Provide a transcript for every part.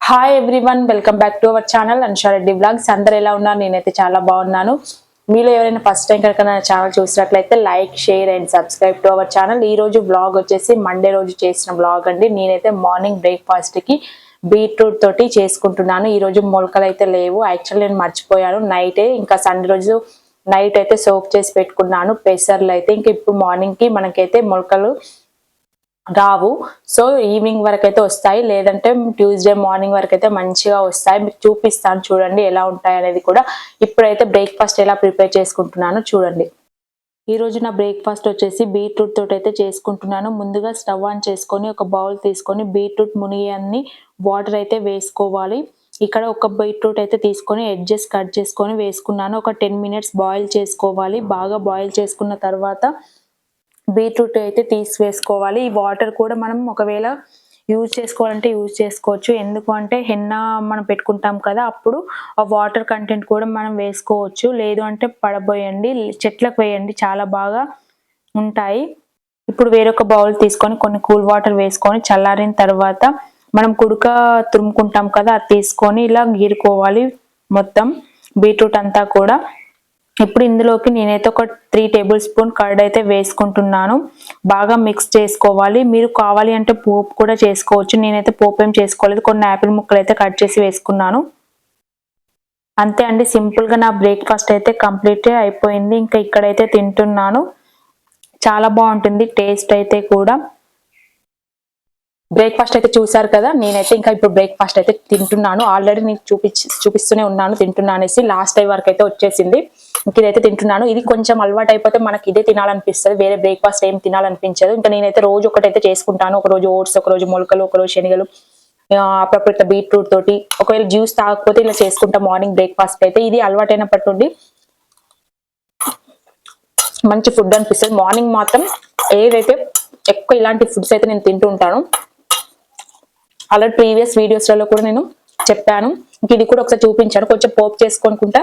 Hi everyone, welcome back to our channel Ansha Reddy blogs. అందరు ఎలా ఉన్నారు? నేనైతే చాలా బాగున్నాను. మీలో ఎవరైనా ఫస్ట్ టైం కనుక నా ఛానల్ చూసినట్లయితే like, share and subscribe to our channel. ఈ రోజు బ్లాగ్ వచ్చేసి మండే రోజు చేసిన బ్లాగ్ అండి. నేనైతే మార్నింగ్ బ్రేక్ఫాస్ట్ కి బీట్రూట్ తోటి చేసుకుంటున్నాను. ఈ రోజు మొలకలు అయితే లేవు, యాక్చువల్లీ నేను మర్చిపోయాను. నైటే ఇంకా సండే రోజు నైట్ అయితే సోక్ చేసి పెట్టుకున్నాను పెసర్లు అయితే. ఇంకా ఇప్పుడు మార్నింగ్ కి మనకైతే మొలకలు రావు. సో ఈవినింగ్ వరకు అయితే వస్తాయి, లేదంటే ట్యూస్డే మార్నింగ్ వరకు అయితే మంచిగా వస్తాయి. మీకు చూపిస్తాను చూడండి ఎలా ఉంటాయి అనేది కూడా. ఇప్పుడైతే బ్రేక్ఫాస్ట్ ఎలా ప్రిపేర్ చేసుకుంటున్నాను చూడండి. ఈ రోజు నా బ్రేక్ఫాస్ట్ వచ్చేసి బీట్రూట్ తోటి అయితే చేసుకుంటున్నాను. ముందుగా స్టవ్ ఆన్ చేసుకొని ఒక బౌల్ తీసుకొని బీట్రూట్ మునిగి వాటర్ అయితే వేసుకోవాలి. ఇక్కడ ఒక బీట్రూట్ అయితే తీసుకొని ఎడ్జెస్ కట్ చేసుకొని వేసుకున్నాను. ఒక 10 minutes బాయిల్ చేసుకోవాలి. బాగా బాయిల్ చేసుకున్న తర్వాత బీట్రూట్ అయితే తీసివేసుకోవాలి. ఈ వాటర్ కూడా మనం ఒకవేళ యూజ్ చేసుకోవాలంటే యూజ్ చేసుకోవచ్చు. ఎందుకు అంటే హెన్న మనం పెట్టుకుంటాం కదా, అప్పుడు ఆ వాటర్ కంటెంట్ కూడా మనం వేసుకోవచ్చు. లేదు అంటే పడబోయండి, చెట్లకు వేయండి, చాలా బాగా ఉంటాయి. ఇప్పుడు వేరొక బౌల్ తీసుకొని కొన్ని కూల్ వాటర్ వేసుకొని చల్లారిన తర్వాత మనం కుడుక తురుముకుంటాం కదా, అది తీసుకొని ఇలా గీరుకోవాలి మొత్తం బీట్రూట్ అంతా కూడా. ఇప్పుడు ఇందులోకి నేనైతే ఒక 3 tablespoon కర్డ్ అయితే వేసుకుంటున్నాను. బాగా మిక్స్ చేసుకోవాలి. మీరు కావాలి అంటే పోపు కూడా చేసుకోవచ్చు. నేనైతే పోపు ఏం చేసుకోలేదు, కొన్ని యాపిల్ ముక్కలు అయితే కట్ చేసి వేసుకున్నాను. అంతే అండి, సింపుల్ గా నా బ్రేక్ఫాస్ట్ అయితే కంప్లీట్ అయిపోయింది. ఇంకా ఇక్కడైతే తింటున్నాను. చాలా బాగుంటుంది టేస్ట్ అయితే కూడా. బ్రేక్ఫాస్ట్ అయితే చూసారు కదా, నేనైతే ఇంకా ఇప్పుడు బ్రేక్ఫాస్ట్ అయితే తింటున్నాను. ఆల్రెడీ నీకు చూపిస్తూనే ఉన్నాను తింటున్నానేసి. లాస్ట్ టైం వరకు అయితే వచ్చేసింది. ఇంక ఇదైతే తింటున్నాను. ఇది కొంచెం అలవాటు అయిపోతే మనకి ఇదే తినాలనిపిస్తుంది, వేరే బ్రేక్ఫాస్ట్ ఏం తినాలనిపించదు. ఇంకా నేనైతే రోజు ఒకటైతే చేసుకుంటాను. ఒక రోజు ఓట్స్, ఒక రోజు మొలకలు, ఒక రోజు శనగలు, అప్పుడప్పుడు బీట్రూట్ తోటి. ఒకవేళ జ్యూస్ తాగకపోతే ఇలా చేసుకుంటా మార్నింగ్ బ్రేక్ఫాస్ట్ అయితే. ఇది అలవాటైనప్పటి నుండి మంచి ఫుడ్ అనిపిస్తుంది. మార్నింగ్ మాత్రం ఏదైతే ఎక్కువ ఇలాంటి ఫుడ్స్ అయితే నేను తింటూ ఉంటాను. అలా ప్రీవియస్ వీడియోస్లలో కూడా నేను చెప్పాను. ఇంక ఇది కూడా ఒకసారి చూపించాను. కొంచెం పోపు చేసుకోనుకుంటా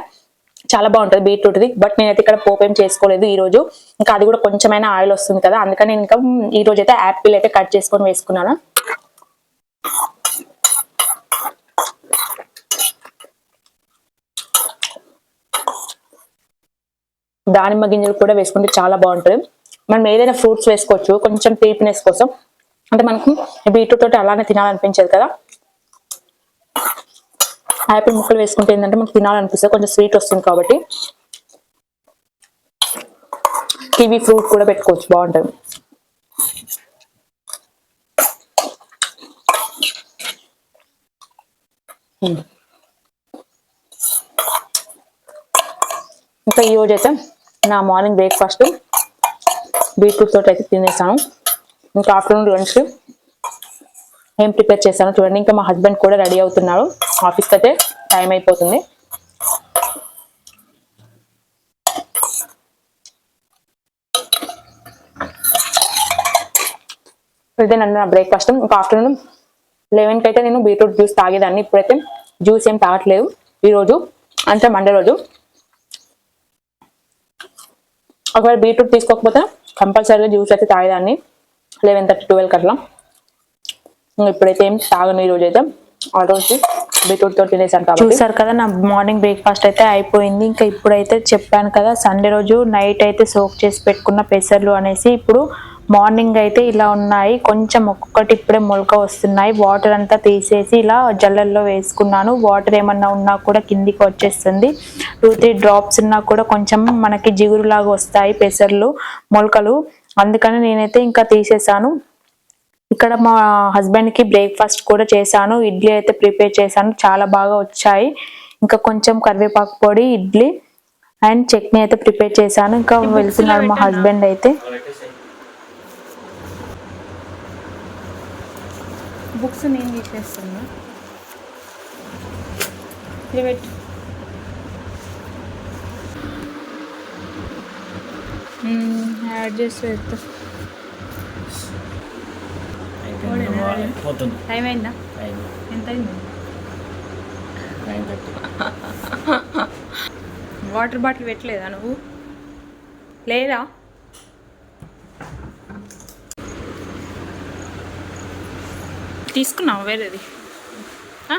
చాలా బాగుంటుంది బీట్రూట్ది. బట్ నేనైతే ఇక్కడ పోపు ఏం చేసుకోలేదు ఈ రోజు. ఇంకా అది కూడా కొంచెమైనా ఆయిల్ వస్తుంది కదా, అందుకని నేను ఇంకా ఈ రోజు అయితే యాపిల్ అయితే కట్ చేసుకొని వేసుకున్నాను. దానిమ్మ గింజలు కూడా వేసుకుంటే చాలా బాగుంటుంది. మనం ఏదైనా ఫ్రూట్స్ వేసుకోవచ్చు కొంచెం తీపినెస్ కోసం. అంటే మనకు బీట్రూట్ తోటి అలానే తినాలనిపించదు కదా. యాపిల్ ముక్కలు వేసుకుంటే ఏంటంటే మనకు తినాలనిపిస్తుంది, కొంచెం స్వీట్ వస్తుంది కాబట్టి. కివీ ఫ్రూట్ కూడా పెట్టుకోవచ్చు, బాగుంటుంది. ఇంకా ఈ రోజు అయితే నా మార్నింగ్ బ్రేక్ఫాస్ట్ బీట్రూట్ తోటి అయితే తినేసాను. ఇంకా ఆఫ్టర్నూన్ లంచ్ ఏం ప్రిపేర్ చేశాను చూడండి. ఇంకా మా హస్బెండ్ కూడా రెడీ అవుతున్నాడు, ఆఫీస్కి అయితే టైం అయిపోతుంది. ఇదేనండి నా బ్రేక్ఫాస్ట్. ఇంకా ఆఫ్టర్నూన్ 11కి అయితే నేను బీట్రూట్ జ్యూస్ తాగేదాన్ని. ఇప్పుడైతే జ్యూస్ ఏం తాగట్లేదు ఈరోజు, అంటే మండే రోజు. ఒకవేళ బీట్రూట్ తీసుకోకపోతే కంపల్సరీగా జ్యూస్ అయితే తాగేదాన్ని 11:30, 12 అట్లా. ఇప్పుడైతే ఏం తాగను ఈ రోజు అయితే. ఆ రోజు బీట్రూట్ తో తినేసాను కాబట్టి. చూసారు కదా, నా మార్నింగ్ బ్రేక్ఫాస్ట్ అయితే అయిపోయింది. ఇంకా ఇప్పుడైతే చెప్పాను కదా సండే రోజు నైట్ అయితే సోక్ చేసి పెట్టుకున్న పెసర్లు అనేసి. ఇప్పుడు మార్నింగ్ అయితే ఇలా ఉన్నాయి, కొంచెం ఒక్కొక్కటి ఇప్పుడే మొలక వస్తున్నాయి. వాటర్ అంతా తీసేసి ఇలా జల్లల్లో వేసుకున్నాను. వాటర్ ఏమన్నా ఉన్నా కూడా కిందికి వచ్చేస్తుంది. 2-3 drops ఉన్నా కూడా కొంచెం మనకి జిగురులాగా వస్తాయి పెసర్లు మొలకలు, అందుకని నేనైతే ఇంకా తీసేసాను. ఇక్కడ మా హస్బెండ్ కి బ్రేక్ఫాస్ట్ కూడా చేశాను. ఇడ్లీ అయితే ప్రిపేర్ చేశాను, చాలా బాగా వచ్చాయి. ఇంకా కొంచెం కరివేపాకు పొడి, ఇడ్లీ అండ్ చట్నీ అయితే ప్రిపేర్ చేశాను. ఇంకా వెళ్తున్నాడు మా హస్బెండ్ అయితే. బుక్స్ నేను తీసేస్తున్నా. యాడ్ చేసి పెడతా. టైం అయిందా? ఎంత అయింది? వాటర్ బాటిల్ పెట్టలేదా నువ్వు? లేదా తీసుకున్నావు వేరేది? ఆ?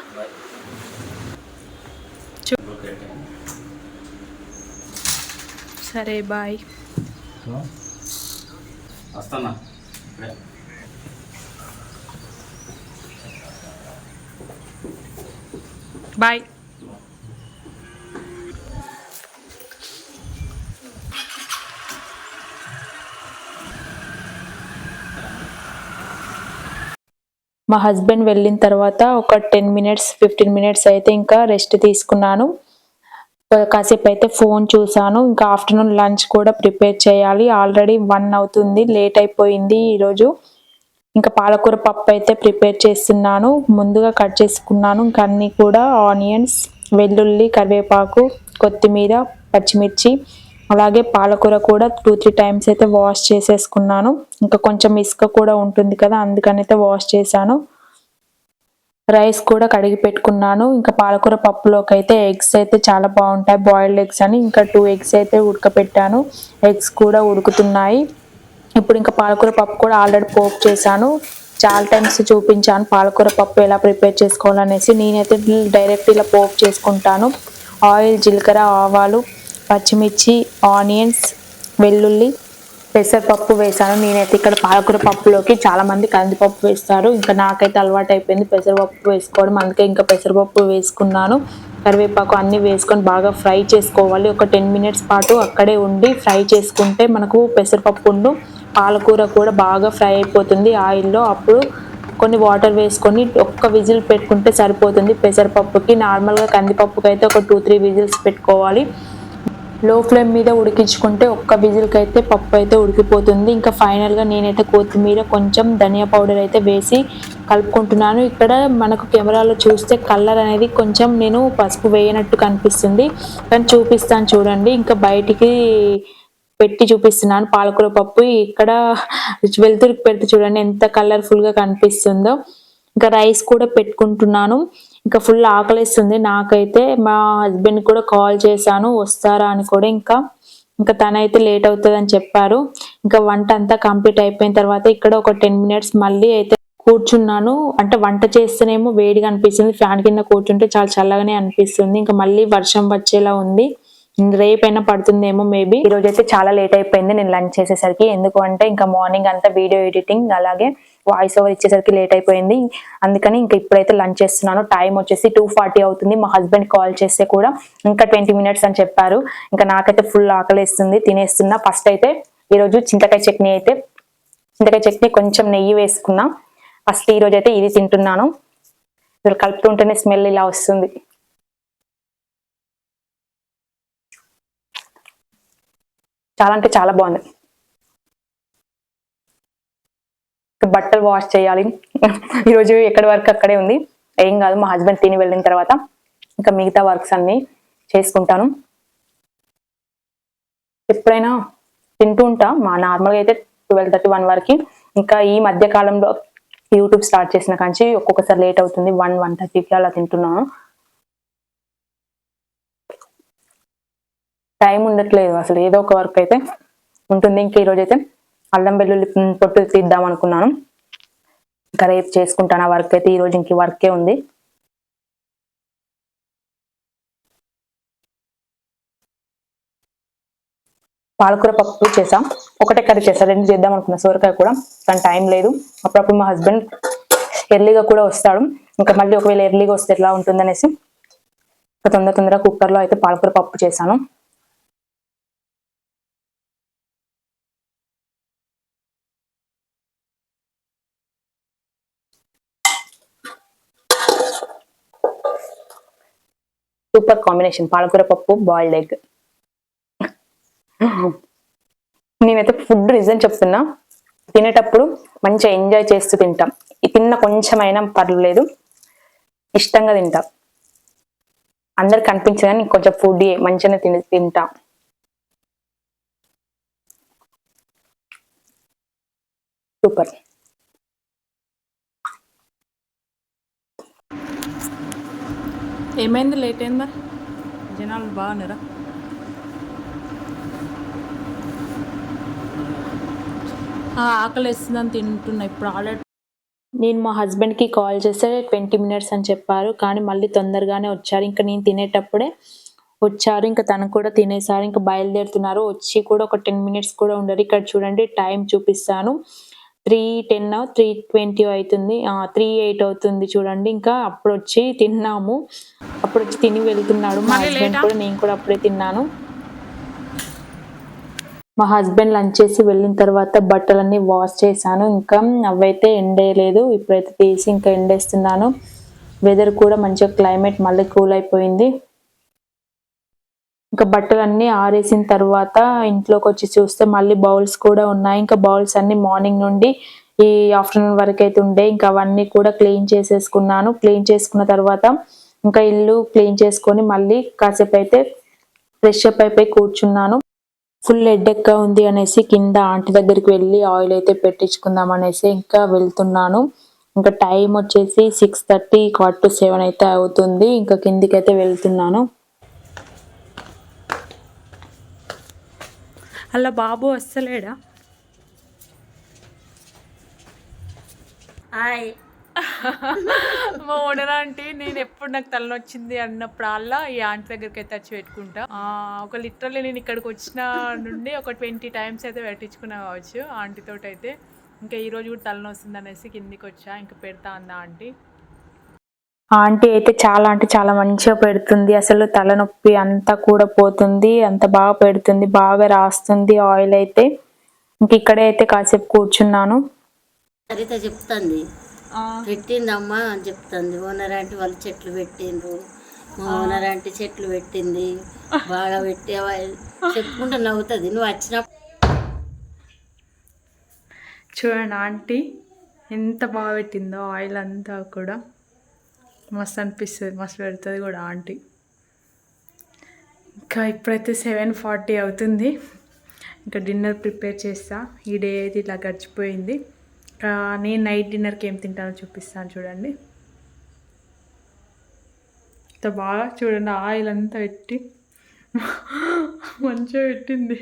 సరే బాయ్. వస్తానా బాయ్. మా హస్బెండ్ వెళ్ళిన తర్వాత ఒక 10 మినిట్స్ 15 మినిట్స్ అయితే ఇంకా రెస్ట్ తీసుకున్నాను. కాసేపు అయితే ఫోన్ చూసాను. ఇంకా ఆఫ్టర్నూన్ లంచ్ కూడా ప్రిపేర్ చేయాలి. ఆల్రెడీ 1 అవుతుంది, లేట్ అయిపోయింది ఈరోజు. ఇంకా పాలకూర పప్పు అయితే ప్రిపేర్ చేస్తున్నాను. ముందుగా కట్ చేసుకున్నాను ఇంకా అన్నీ కూడా ఆనియన్స్, వెల్లుల్లి, కరివేపాకు, కొత్తిమీర, పచ్చిమిర్చి, అలాగే పాలకూర కూడా 2-3 టైమ్స్ అయితే వాష్ చేసేసుకున్నాను. ఇంకా కొంచెం ఇసుక కూడా ఉంటుంది కదా, అందుకని అయితే వాష్ చేశాను. రైస్ కూడా కడిగి పెట్టుకున్నాను. ఇంకా పాలకూర పప్పులోకి అయితే ఎగ్స్ అయితే చాలా బాగుంటాయి, బాయిల్డ్ ఎగ్స్ అని ఇంకా 2 ఎగ్స్ అయితే ఉడకపెట్టాను. ఎగ్స్ కూడా ఉడుకుతున్నాయి. ఇప్పుడు ఇంకా పాలకూర పప్పు కూడా ఆల్రెడీ పోపు చేశాను. చాలా టైమ్స్ చూపించాను పాలకూర పప్పు ఎలా ప్రిపేర్ చేసుకోవాలనేసి. నేనైతే డైరెక్ట్ ఇలా పోపు చేసుకుంటాను. ఆయిల్, జీలకర్ర, ఆవాలు, పచ్చిమిర్చి, ఆనియన్స్, వెల్లుల్లి, పెసరపప్పు వేసాను. నేనైతే ఇక్కడ పాలకూర పప్పులోకి చాలా మంది కందిపప్పు వేస్తారు. ఇంకా నాకైతే అలవాటు అయిపోయింది పెసరపప్పు వేసుకోవడం, అందుకే ఇంకా పెసరపప్పు వేసుకున్నాను. కరివేపాకు అన్నీ వేసుకొని బాగా ఫ్రై చేసుకోవాలి. ఒక 10 మినిట్స్ పాటు అక్కడే ఉండి ఫ్రై చేసుకుంటే మనకు పెసరపప్పు పాలకూర కూడా బాగా ఫ్రై అయిపోతుంది ఆయిల్లో. అప్పుడు కొన్ని వాటర్ వేసుకొని ఒక్క విజిల్ పెట్టుకుంటే సరిపోతుంది పెసరపప్పుకి. నార్మల్గా కందిపప్పుకి అయితే ఒక 2-3 విజిల్స్ పెట్టుకోవాలి. లో ఫ్లేమ్ మీద ఉడికించుకుంటే ఒక్క విజిల్కి అయితే పప్పు అయితే ఉడికిపోతుంది. ఇంకా ఫైనల్గా నేనైతే కొత్తిమీర, కొంచెం ధనియా పౌడర్ అయితే వేసి కలుపుకుంటున్నాను. ఇక్కడ మనకు కెమెరాలో చూస్తే కలర్ అనేది కొంచెం నేను పసుపు వేయనట్టు కనిపిస్తుంది, కానీ చూపిస్తాను చూడండి. ఇంకా బయటికి పెట్టి చూపిస్తున్నాను పాలకూర పప్పు. ఇక్కడ వెళ్తురికి పెడితే చూడండి ఎంత కలర్ఫుల్గా కనిపిస్తుందో. ఇంకా రైస్ కూడా పెట్టుకుంటున్నాను. ఇంకా ఫుల్ ఆకలిస్తుంది నాకైతే. మా హస్బెండ్ కూడా కాల్ చేశాను వస్తారా అని కూడా. ఇంకా తనైతే లేట్ అవుతుంది అని చెప్పారు. ఇంకా వంట అంతా కంప్లీట్ అయిపోయిన తర్వాత ఇక్కడ ఒక 10 మినిట్స్ మళ్ళీ అయితే కూర్చున్నాను. అంటే వంట చేస్తేనేమో వేడిగా అనిపిస్తుంది, ఫ్యాన్ కింద కూర్చుంటే చాలా చల్లగానే అనిపిస్తుంది. ఇంకా మళ్ళీ వర్షం వచ్చేలా ఉంది, రేపైనా పడుతుందేమో మేబీ. ఈ రోజు అయితే చాలా లేట్ అయిపోయింది నేను లంచ్ చేసేసరికి. ఎందుకు అంటే ఇంకా మార్నింగ్ అంతా వీడియో ఎడిటింగ్ అలాగే వాయిస్ ఓవర్ ఇచ్చేసరికి లేట్ అయిపోయింది. అందుకని ఇంకా ఇప్పుడైతే లంచ్ చేస్తున్నాను. టైం వచ్చేసి 2:40 అవుతుంది. మా హస్బెండ్ కాల్ చేస్తే కూడా ఇంకా 20 మినిట్స్ అని చెప్పారు. ఇంకా నాకైతే ఫుల్ ఆకలిస్తుంది, తినేస్తున్నా. ఫస్ట్ అయితే ఈరోజు చింతకాయ చట్నీ కొంచెం నెయ్యి వేసుకున్నా. ఫస్ట్ ఈ రోజు అయితే ఇది తింటున్నాను. ఇది కలుపుతుంటేనే స్మెల్ ఇలా వస్తుంది. చాలా అంటే చాలా బాగుంది. బట్టలు వాష్ చేయాలి ఈరోజు, ఎక్కడి వర్క్ అక్కడే ఉంది. ఏం కాదు, మా హస్బెండ్ తిని వెళ్ళిన తర్వాత ఇంకా మిగతా వర్క్స్ అన్ని చేసుకుంటాను. ఎప్పుడైనా తింటూ ఉంటా, మా నార్మల్గా అయితే 12:30-1 వరకు. ఇంకా ఈ మధ్య కాలంలో యూట్యూబ్ స్టార్ట్ చేసిన కాంచి ఒక్కొక్కసారి లేట్ అవుతుంది, 1-1:30కి అలా తింటున్నాను. టైం ఉండట్లేదు అసలు, ఏదో ఒక వర్క్ అయితే ఉంటుంది. ఇంకా ఈరోజు అయితే అల్లం వెల్లుల్లి పొట్టు తీద్దాం అనుకున్నాను. ఇంకా రేపు చేసుకుంటాను ఆ వర్క్ అయితే. ఈరోజు ఇంక వర్కే ఉంది. పాలకూర పప్పు చేసాం, ఒకటే కర్రీ చేసా, 2 చేద్దాం అనుకున్నా, సోరకాయ కూడా, కానీ టైం లేదు. అప్పుడప్పుడు మా హస్బెండ్ ఎర్లీగా కూడా వస్తాడు. ఇంకా మళ్ళీ ఒకవేళ ఎర్లీగా వస్తే ఎట్లా ఉంటుందనేసి తొందరగా కుక్కర్లో అయితే పాలకూర పప్పు చేశాను. సూపర్ కాంబినేషన్ పాలకూర పప్పు, బాయిల్డ్ ఎగ్. నేనైతే ఫుడ్ రీజన్ చెప్తున్నా, తినేటప్పుడు మంచిగా ఎంజాయ్ చేస్తూ తింటాం. తిన్న కొంచెమైనా పర్లేదు, ఇష్టంగా తింటాం. అందరికి కనిపించదని కొంచెం ఫుడ్ మంచిగానే తింటాం. సూపర్. ఏమైంది లేట్ అయిందా? జనాలు బాగున్నారా? ఆకలి వేస్తుందని తింటున్నా ఇప్పుడు ఆల్రెడీ నేను మా హస్బెండ్కి కాల్ చేస్తే 20 మినిట్స్ అని చెప్పారు, కానీ మళ్ళీ తొందరగానే వచ్చారు. ఇంకా నేను తినేటప్పుడే వచ్చారు. ఇంకా తను కూడా తినేసారు. ఇంకా బయలుదేరుతున్నారు. వచ్చి కూడా ఒక 10 మినిట్స్ కూడా ఉండరు. ఇక్కడ చూడండి టైం చూపిస్తాను. 3:10 3:20 అవుతుంది. 3:08 అవుతుంది చూడండి. ఇంకా అప్పుడొచ్చి తిన్నాము. అప్పుడొచ్చి తిని వెళ్తున్నాడు మా మళ్ళీ హస్బెండ్ లేటా? కూడా. నేను కూడా అప్పుడే తిన్నాను. మా హస్బెండ్ లంచ్ చేసి వెళ్ళిన తర్వాత బట్టలన్నీ వాష్ చేశాను. ఇంకా అవైతే ఎండేయలేదు. ఇప్పుడైతే తీసి ఇంకా ఎండేస్తున్నాను. వెదర్ కూడా మంచిగా క్లైమేట్ మళ్ళీ కూల్ అయిపోయింది. ఇంకా బట్టలన్నీ ఆరేసిన తర్వాత ఇంట్లోకి వచ్చి చూస్తే మళ్ళీ బౌల్స్ కూడా ఉన్నాయి. ఇంకా బౌల్స్ అన్ని మార్నింగ్ నుండి ఈ ఆఫ్టర్నూన్ వరకు అయితే ఉండే. ఇంకా అవన్నీ కూడా క్లీన్ చేసేసుకున్నాను. క్లీన్ చేసుకున్న తర్వాత ఇంకా ఇల్లు క్లీన్ చేసుకొని మళ్ళీ కాసేపు అయితే ఫ్రెష్ అప్ అయిపోయి కూర్చున్నాను. ఫుల్ హెడేక్‌గా ఉంది అనేసి కింద ఆంటీ దగ్గరికి వెళ్ళి ఆయిల్ అయితే పెట్టించుకుందాం అనేసి ఇంకా వెళ్తున్నాను. ఇంకా టైం వచ్చేసి 6:30 7 అయితే అవుతుంది. ఇంకా కిందికైతే వెళ్తున్నాను. అలా బాబు వస్తలేడా? హాయ్ మా ఓనర్ ఆంటీ నేను ఎప్పుడు నాకు తలనొచ్చింది అన్నప్పుడల్లా ఈ ఆంటీ దగ్గరికి అయితే వచ్చి పెట్టుకుంటా. ఒక లిటరల్లీ నేను ఇక్కడికి వచ్చిన నుండి ఒక 20 టైమ్స్ అయితే పెట్టించుకున్నా కావచ్చు ఆంటీతో అయితే. ఇంకా ఈరోజు కూడా తలనొస్తుంది అనేసి కిందికి వచ్చా. ఇంకా పెడతా అందా ఆంటీ. ఆంటీ అయితే చాలా అంటే చాలా మంచిగా పెడుతుంది. అసలు తలనొప్పి అంతా కూడా పోతుంది. అంత బాగా పెడుతుంది. బాగా రాస్తుంది ఆయిల్ అయితే. ఇంక ఇక్కడే అయితే కాసేపు కూర్చున్నాను. సరిత చెప్తుంది పెట్టిందమ్మా అని చెప్తుంది. ఓనర్ ఆంటీ వాళ్ళు చెట్లు పెట్టిండ్రు, మా ఓనర్ ఆంటీ చెట్లు పెట్టింది, బాగా పెట్టేవా చెప్పుకుంటూ నవ్వుతుంది. నువ్వు వచ్చినప్పుడు చూడండి ఆంటీ ఎంత బాగా పెట్టిందో ఆయిల్ అంతా కూడా. మస్తు అనిపిస్తుంది, మస్తు పెడుతుంది కూడా ఆంటీ. ఇంకా ఇప్పుడైతే 7:40 అవుతుంది. ఇంకా డిన్నర్ ప్రిపేర్ చేస్తా. ఈ డే అయితే ఇలా గడిచిపోయింది. నేను నైట్ డిన్నర్కి ఏం తింటానో చూపిస్తాను చూడండి. ఇంత బాగా చూడండి ఆయిల్ అంతా పెట్టి మంచిగా పెట్టింది.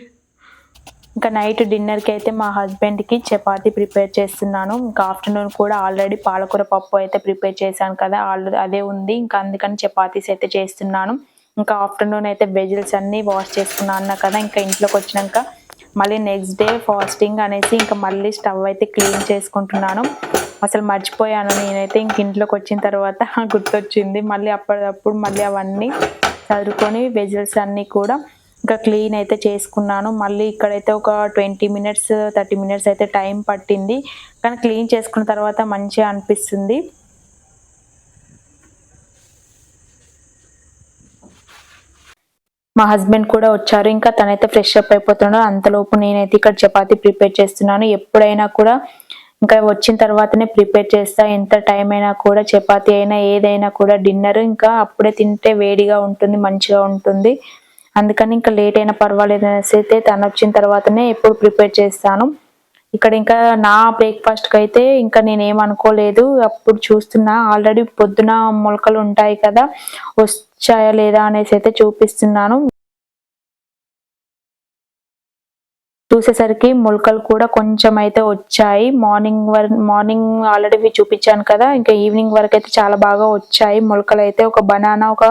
ఇంకా నైట్ డిన్నర్కి అయితే మా హస్బెండ్కి చపాతీ ప్రిపేర్ చేస్తున్నాను. ఇంకా ఆఫ్టర్నూన్ కూడా ఆల్రెడీ పాలకూర పప్పు అయితే ప్రిపేర్ చేశాను కదా, ఆల్రెడీ అదే ఉంది. ఇంకా అందుకని చపాతీస్ అయితే చేస్తున్నాను. ఇంకా ఆఫ్టర్నూన్ అయితే వెజిల్స్ అన్నీ వాష్ చేసుకున్నాను అన్నా కదా. ఇంకా ఇంట్లోకి వచ్చినాక మళ్ళీ నెక్స్ట్ డే ఫాస్టింగ్ అనేసి ఇంకా మళ్ళీ స్టవ్ అయితే క్లీన్ చేసుకుంటున్నాను. అసలు మర్చిపోయాను నేనైతే. ఇంక ఇంట్లోకి వచ్చిన తర్వాత గుర్తొచ్చింది. మళ్ళీ అప్పటికప్పుడు మళ్ళీ అవన్నీ చదువుకొని వెజిల్స్ అన్నీ కూడా ఇంకా క్లీన్ అయితే చేసుకున్నాను. మళ్ళీ ఇక్కడైతే ఒక 20 మినిట్స్ 30 మినిట్స్ అయితే టైం పట్టింది. కానీ క్లీన్ చేసుకున్న తర్వాత మంచిగా అనిపిస్తుంది. మా హస్బెండ్ కూడా వచ్చారు. ఇంకా తనైతే ఫ్రెష్ అప్ అయిపోతున్నాడు. అంతలోపు నేనైతే ఇక్కడ చపాతీ ప్రిపేర్ చేస్తున్నాను. ఎప్పుడైనా కూడా ఇంకా వచ్చిన తర్వాతనే ప్రిపేర్ చేస్తా. ఎంత టైం అయినా కూడా చపాతీ అయినా ఏదైనా కూడా డిన్నర్ ఇంకా అప్పుడే తింటే వేడిగా ఉంటుంది, మంచిగా ఉంటుంది. అందుకని ఇంకా లేట్ అయినా పర్వాలేదు అనేసి అయితే తను వచ్చిన తర్వాతనే ఎప్పుడు ప్రిపేర్ చేస్తాను. ఇక్కడ ఇంకా నా బ్రేక్ఫాస్ట్కి అయితే ఇంకా నేనేమనుకోలేదు. అప్పుడు చూస్తున్నా ఆల్రెడీ పొద్దున మొలకలు ఉంటాయి కదా, వచ్చాయా లేదా అనేసి అయితే చూపిస్తున్నాను. చూసేసరికి మొలకలు కూడా కొంచెం అయితే వచ్చాయి. మార్నింగ్ ఆల్రెడీ చూపించాను కదా, ఇంకా ఈవినింగ్ వరకు అయితే చాలా బాగా వచ్చాయి మొలకలు అయితే. ఒక బనానా, ఒక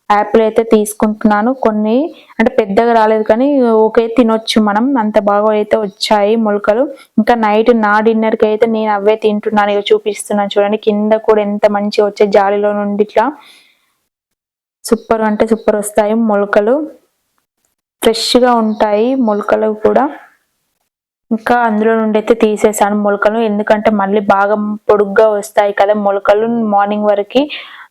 యాపిల్ అయితే తీసుకుంటున్నాను. కొన్ని అంటే పెద్దగా రాలేదు కానీ ఓకే తినొచ్చు మనం, అంత బాగా అయితే వచ్చాయి మొలకలు. ఇంకా నైట్ నా డిన్నర్కి అయితే నేను అవే తింటున్నాను. ఇక చూపిస్తున్నాను చూడండి. కింద కూడా ఎంత మంచిగా వచ్చే జాలిలో నుండి ఇట్లా సూపర్ అంటే సూపర్ వస్తాయి మొలకలు. ఫ్రెష్గా ఉంటాయి మొలకలు కూడా. ఇంకా అందులో నుండి అయితే తీసేసాను మొలకలు. ఎందుకంటే మళ్ళీ బాగా పొడుగ్గా వస్తాయి కదా మొలకలు మార్నింగ్ వరకు,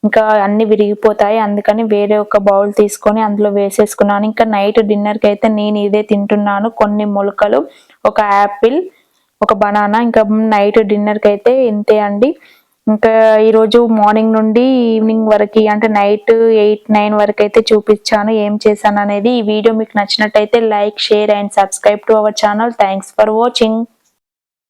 ఇంకా అన్ని విరిగిపోతాయి. అందుకని వేరే ఒక బౌల్ తీసుకొని అందులో వేసేసుకున్నాను. ఇంకా నైట్ డిన్నర్కి అయితే నేను ఇదే తింటున్నాను. కొన్ని మొలకలు, ఒక యాపిల్, ఒక బనానా. ఇంకా నైట్ డిన్నర్కి అయితే ఇంతే అండి. ఇంకా ఈరోజు మార్నింగ్ నుండి ఈవినింగ్ వరకు అంటే నైట్ 8-9 వరకు అయితే చూపించాను ఏం చేశాను అనేది. ఈ వీడియో మీకు నచ్చినట్టయితే like, share and subscribe to our channel. Thanks for watching.